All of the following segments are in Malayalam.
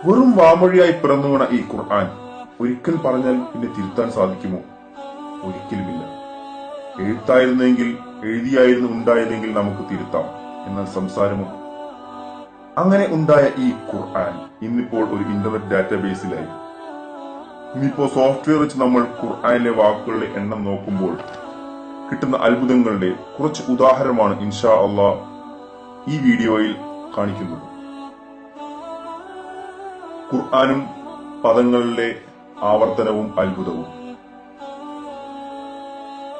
വെറും വാമൊഴിയായി പിറന്നു വീണ ഈ ഖുർആൻ ഒരിക്കൽ പറഞ്ഞാൽ പിന്നെ തിരുത്താൻ സാധിക്കുമോ? ഒരിക്കലുമില്ല. എഴുത്തായിരുന്നെങ്കിൽ, എഴുതിയായിരുന്നു ഉണ്ടായതെങ്കിൽ നമുക്ക് തിരുത്താം. എന്നാൽ സംസാരമോ? അങ്ങനെ ഉണ്ടായ ഈ ഖുർആൻ ഇന്നിപ്പോൾ ഒരു ഇന്റർനെറ്റ് ഡാറ്റാബേസിലായി. ഇന്നിപ്പോ സോഫ്റ്റ്വെയർ വെച്ച് നമ്മൾ ഖുർആനിലെ വാക്കുകളുടെ എണ്ണം നോക്കുമ്പോൾ കിട്ടുന്ന അത്ഭുതങ്ങളുടെ കുറച്ച് ഉദാഹരണമാണ് ഇൻഷാ അള്ളാഹ് ഈ വീഡിയോയിൽ കാണിക്കുന്നത്. ഖുർആനും പദങ്ങളുടെ ആവർത്തനവും അത്ഭുതവും.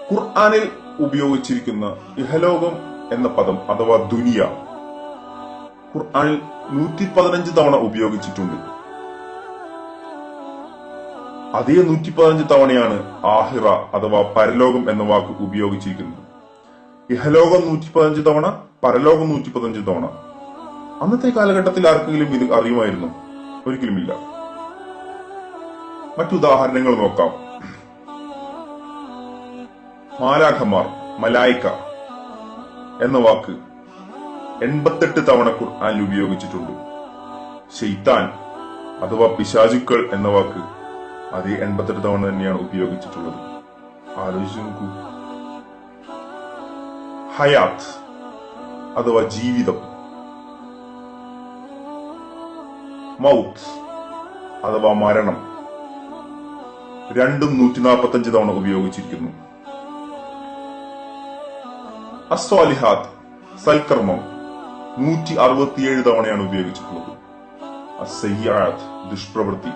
ഖുർആനിൽ ഉപയോഗിച്ചിരിക്കുന്ന ഇഹലോകം എന്ന പദം അഥവാ ദുനിയ ഖുർആനിൽ 115 തവണ ഉപയോഗിച്ചിട്ടുണ്ട്. അതേ 115 തവണയാണ് ആഹിറ അഥവാ പരലോകം എന്ന വാക്ക് ഉപയോഗിച്ചിരിക്കുന്നത്. ഇഹലോകം 115 തവണ, പരലോകം 115 തവണ. അന്നത്തെ കാലഘട്ടത്തിൽ ആർക്കെങ്കിലും ഇത് അറിയുമായിരുന്നു? ഒരിക്കലുമില്ല. മറ്റുദാഹരണങ്ങൾ നോക്കാം. മാലാഖമാർ, മലായിക്ക എന്ന വാക്ക് 88 തവണ ഖുർആനിൽ ഉപയോഗിച്ചിട്ടുണ്ട്. ശൈത്താൻ അഥവാ പിശാചുക്കൾ എന്ന വാക്ക് അതേ 88 തവണ തന്നെയാണ് ഉപയോഗിച്ചിട്ടുള്ളത്. ആലോചിച്ചു നോക്കൂ. ഹയാത്ത് അഥവാ ജീവിതം, മൗത്ത് അഥവാ മരണം രണ്ടും 145 തവണ ഉപയോഗിച്ചിരിക്കുന്നു. അസ്വാലിഹാത്ത്, സൽക്കർമ്മം 167 തവണയാണ് ഉപയോഗിച്ചിട്ടുള്ളത്. അസ്സയ്യാത്ത്, ദുഷ്പ്രവൃത്തി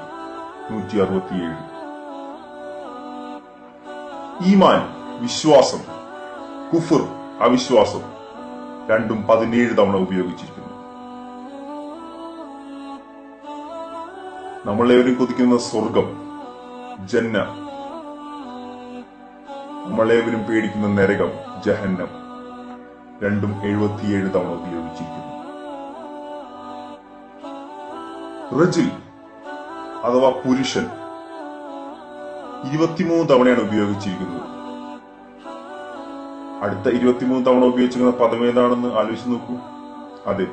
167. ഈമാൻ, വിശ്വാസം, കുഫർ, അവിശ്വാസം രണ്ടും 17 തവണ ഉപയോഗിച്ചിരിക്കുന്നു. നമ്മളേവരും കൊതിക്കുന്ന സ്വർഗം, ജന്ന, നമ്മളേവരും പേടിക്കുന്ന നരകം, ജഹന്നം രണ്ടും 77 തവണ ഉപയോഗിച്ചിരിക്കുന്നു. റജുൽ അഥവാ പുരുഷൻ 23 തവണയാണ് ഉപയോഗിച്ചിരിക്കുന്നത്. അടുത്ത 23 തവണ ഉപയോഗിച്ചിരിക്കുന്ന പദം ഏതാണെന്ന് ആലോചിച്ച് നോക്കൂ. അതെ,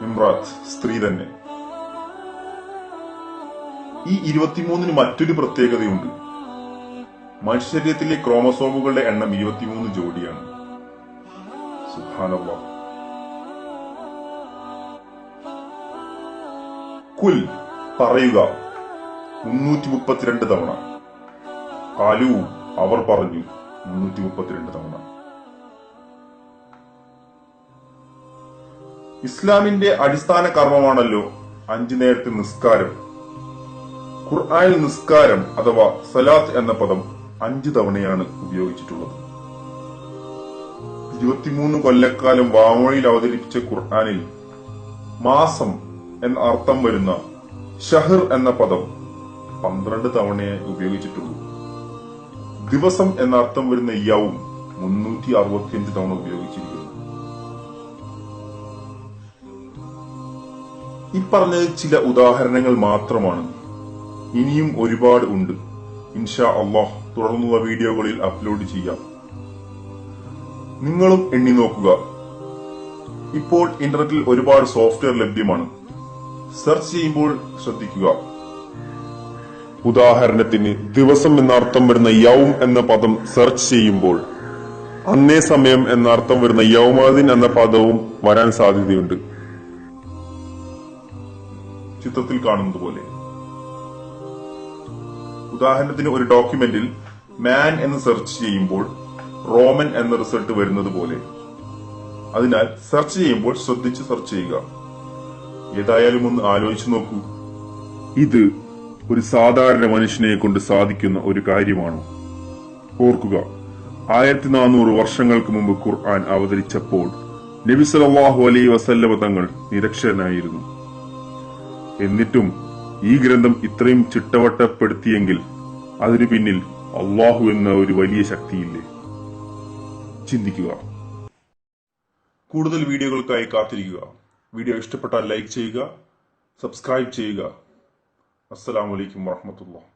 ഇമ്രാത്ത്, സ്ത്രീ തന്നെ. ഈ 23ന് മറ്റൊരു പ്രത്യേകതയുണ്ട്. മനുഷ്യ ശരീരത്തിലെ ക്രോമസോമുകളുടെ എണ്ണം 23 ജോഡിയാണ്. സുബ്ഹാനല്ലാഹ്. കുൽ, പറയുക 332 തവണ. കാലു, അവർ പറഞ്ഞു 332 തവണ. ഇസ്ലാമിന്റെ അടിസ്ഥാന കർമ്മമാണല്ലോ 5 നേരത്തെ നിസ്കാരം. ഖുർആനിൽ നിസ്കാരം അഥവാ സലാത്ത് എന്ന പദം 5 തവണയാണ് ഉപയോഗിച്ചിട്ടുള്ളത്. 23 കൊല്ലക്കാലം വാമൊഴിയിൽ അവതരിപ്പിച്ച ഖുർആനിൽ മാസം എന്ന അർത്ഥം വരുന്ന ഷഹർ എന്ന പദം 12 തവണയെ ഉപയോഗിച്ചിട്ടുള്ളൂ. ദിവസം എന്ന അർത്ഥം വരുന്ന യൗം 365 തവണ ഉപയോഗിച്ചിരിക്കുന്നു. ഈ പറഞ്ഞത് ചില ഉദാഹരണങ്ങൾ മാത്രമാണ്. ഇനിയും ഒരുപാട് ഉണ്ട്. ഇൻഷാ അള്ളാഹ് തുടർന്നുള്ള വീഡിയോകളിൽ അപ്ലോഡ് ചെയ്യാം. നിങ്ങളും എണ്ണി നോക്കുക. ഇപ്പോൾ ഇന്റർനെറ്റിൽ ഒരുപാട് സോഫ്റ്റ്വെയർ ലഭ്യമാണ്. സെർച്ച് ചെയ്യുമ്പോൾ ശ്രദ്ധിക്കുക. ഉദാഹരണത്തിന് ദിവസം എന്ന അർത്ഥം വരുന്ന യൗം എന്ന പദം സെർച്ച് ചെയ്യുമ്പോൾ അന്നേ സമയം എന്ന അർത്ഥം വരുന്ന യൗമാദിൻ എന്ന പദവും വരാൻ സാധ്യതയുണ്ട്. ചിത്രത്തിൽ കാണുന്നത് പോലെ. ഉദാഹരണത്തിന് ഒരു ഡോക്യുമെന്റിൽ മാൻ എന്ന് സെർച്ച് ചെയ്യുമ്പോൾ റോമൻ എന്ന റിസൾട്ട് വരുന്നത് പോലെ. അതിനാൽ സെർച്ച് ചെയ്യുമ്പോൾ ശ്രദ്ധിച്ച് സെർച്ച് ചെയ്യുക. ഏതായാലും ഒന്ന് ആലോചിച്ചു നോക്കൂ. ഇത് ഒരു സാധാരണ മനുഷ്യനെ കൊണ്ട് സാധിക്കുന്ന ഒരു കാര്യമാണോ? ഓർക്കുക, 1400 വർഷങ്ങൾക്ക് മുമ്പ് ഖുർആൻ അവതരിച്ചപ്പോൾ നബി സല്ലല്ലാഹു അലൈഹി വസല്ലമ തങ്ങൾ നിരക്ഷരനായിരുന്നു. എന്നിട്ടും ഈ ഗ്രന്ഥം ഇത്രയും ചിട്ടവട്ടപ്പെടുത്തിയെങ്കിൽ അതിനു പിന്നിൽ അള്ളാഹു എന്ന ഒരു വലിയ ശക്തിയില്ലേ? ചിന്തിക്കുക. കൂടുതൽ വീഡിയോകൾക്കായി കാത്തിരിക്കുക. വീഡിയോ ഇഷ്ടപ്പെട്ടാൽ ലൈക്ക് ചെയ്യുക, സബ്സ്ക്രൈബ് ചെയ്യുക. അസ്സലാമു അലൈക്കും വറഹ്മത്തുള്ളാഹി.